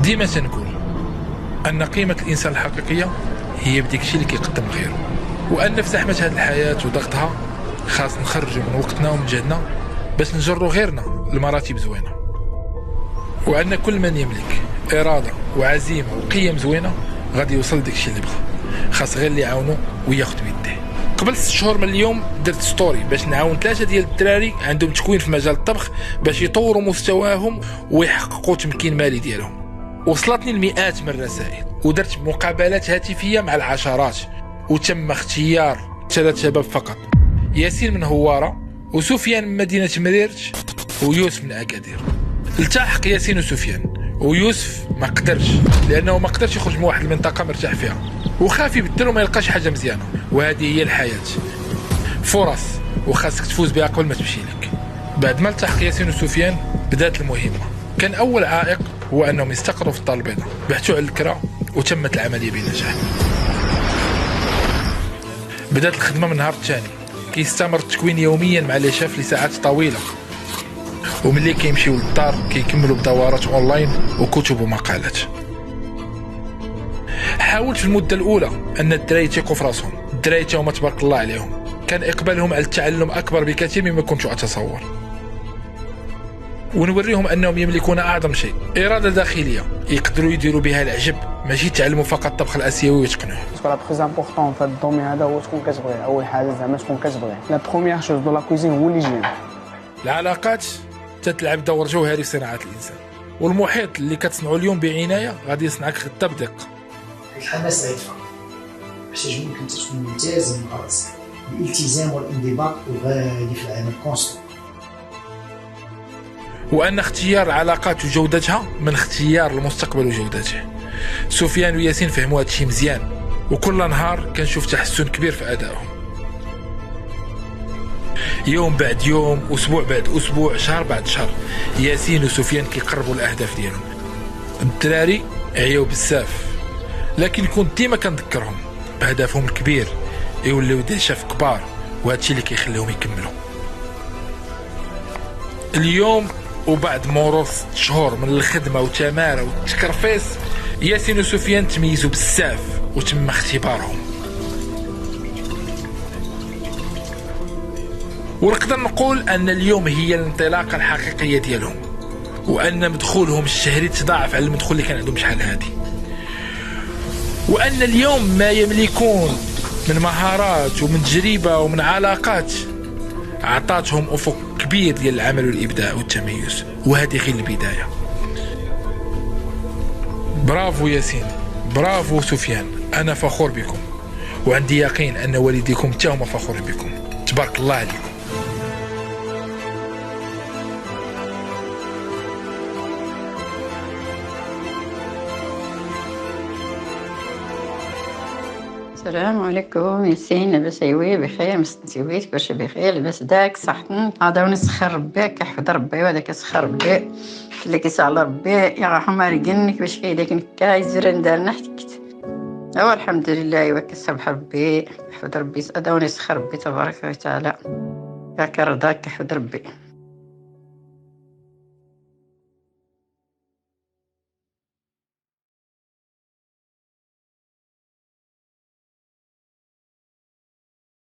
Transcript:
ديما تنقول ان قيمه الانسان الحقيقيه هي بديك الشيء اللي كيقدم غيره، وان في زحمه هذه الحياه وضغطها خاص نخرجوا من وقتنا ومن جهدنا باش نجروا غيرنا لمراتب زوينه، وان كل من يملك اراده وعزيمه وقيم زوينه غادي يوصل داك الشيء اللي بغا، خاص غير اللي يعاونو وياخذ بيديه. قبل 6 شهور من اليوم درت ستوري باش نعاون 3 ديال الدراري عندهم تكوين في مجال الطبخ باش يطوروا مستواهم ويحققوا تمكين مالي ديالهم. وصلتني المئات من الرسائل، ودرت مقابلات هاتفيه مع العشرات، وتم اختيار 3 شباب فقط: ياسين من هواره، وسفيان من مدينه مريرج، ويوسف من اكادير. التحق ياسين وسفيان، ويوسف ما قدرش لانه ما قدرش يخرج من واحد المنطقه مرتاح فيها وخاف يبدل وما يلقاش حاجه مزيانه، وهذه هي الحياه، فرص وخاصك تفوز بها قبل ما تمشي لك. بعد ما التحق ياسين وسفيان بدات المهمه. كان اول عائق هو انهم يستقروا في الدار البيضاء، بحثوا على الكرا وتمت العمليه بنجاح. بدات الخدمه من النهار الثاني، كيستمر التكوين يوميا مع لي شاف لساعات طويله، وملي كيمشيو للدار كيكملوا بدورات اونلاين وكتب ومقالات. حاولت في المده الاولى ان الدراري يثقوا في راسهم، الدراري تاهما تبارك الله عليهم كان اقبالهم على التعلم اكبر بكثير مما كنت اتصور، ونوريهم انهم يملكون اعظم شيء: اراده داخليه يقدروا يديروا بها العجب، ماشي يتعلموا فقط الطبخ الاسيوي ويتقنوه. لا بلوز امبورطون في هذا الدومين هذا هو تكون كتبغي. اول حاجه زعما تكون كتبغي. لا بروميير شوز دو لا كوزين هو اللي جيم. العلاقات تتلعب دور جوهري في صناعه الانسان، والمحيط اللي كتصنعه اليوم بعنايه غادي يصنعك غدا بدقه. الحماس غيدفع باش يجبرك انت تكون ملتزم مع راسك. الالتزام والانضباط الغالي في العمل كونستون. وأن اختيار العلاقات وجودتها من اختيار المستقبل وجودته. سفيان وياسين فهموا هذا الشيء مزيان، وكل نهار كنشوف تحسن كبير في أدائهم. يوم بعد يوم، أسبوع بعد أسبوع، شهر بعد شهر، ياسين وسفيان كيقربوا الأهداف ديالهم. الدراري عياو بزاف، لكن كنت ديما كنذكرهم بهدفهم الكبير، يوليو دي شاف كبار، وهذا الشيء اللي كيخليهم يكملوا. اليوم وبعد مرور 6 شهور من الخدمة والتمارة والتكرفيس، ياسين وسفيان تميزوا بزاف وتم اختبارهم، ونقدر نقول أن اليوم هي الانطلاقة الحقيقية ديالهم، وأن مدخولهم الشهري تضاعف على المدخول اللي كان عندهم شحال هادي، وأن اليوم ما يملكون من مهارات ومن تجربة ومن علاقات عطاتهم أفق كبير ديال العمل والإبداع والتميز، وهذه غير البداية. برافو ياسين، برافو سفيان، أنا فخور بكم، وعندي يقين أن والديكم تاهما فخورين بكم. تبارك الله عليكم. السلام عليكم. ياسين لاباس عيوي بخير؟ مستنتي كلشي بخير؟ لاباس داك صحتن؟ هذا ونسخر ربي كيحفظ ربي، وهذا كيسخر ربي اللي كيسال ربي يرحم رجلك باش كيديك كايزر ندارنا حتكت. هو الحمد لله وكسبح ربي يحفظ ربي، هذا ونسخر ربي تبارك وتعالى، ياك رضاك يحفظ ربي.